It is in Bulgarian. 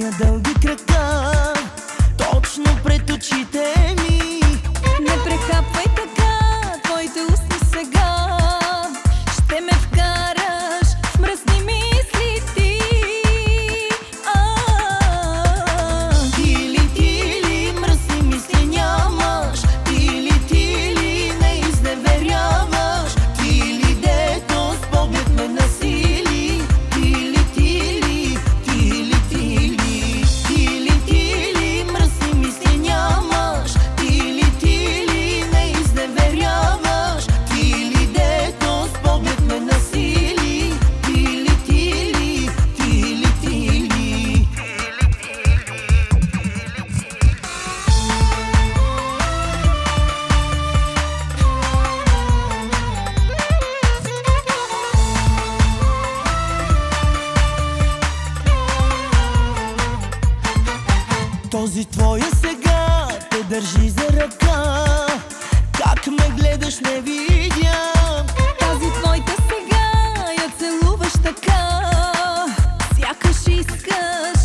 на дълги крака, точно пред очите ми. Не прехапвай така твоите устни сега, ще ме вкараш в мръсни мисли ти. Ти ли, мръсни мисли нямаш? Ти ли, не изневеряваш? Ти ли, дето с поглед ме насили? Ти ли, мръсни мисли нямаш? Ти ли, не изневеряваш? Ти ли, дето с поглед ме насили? Ти ли? Този твоя сега те държи за ръка. Как ме гледаш не видя. Тази твоята сега я целуваш така, сякаш искаш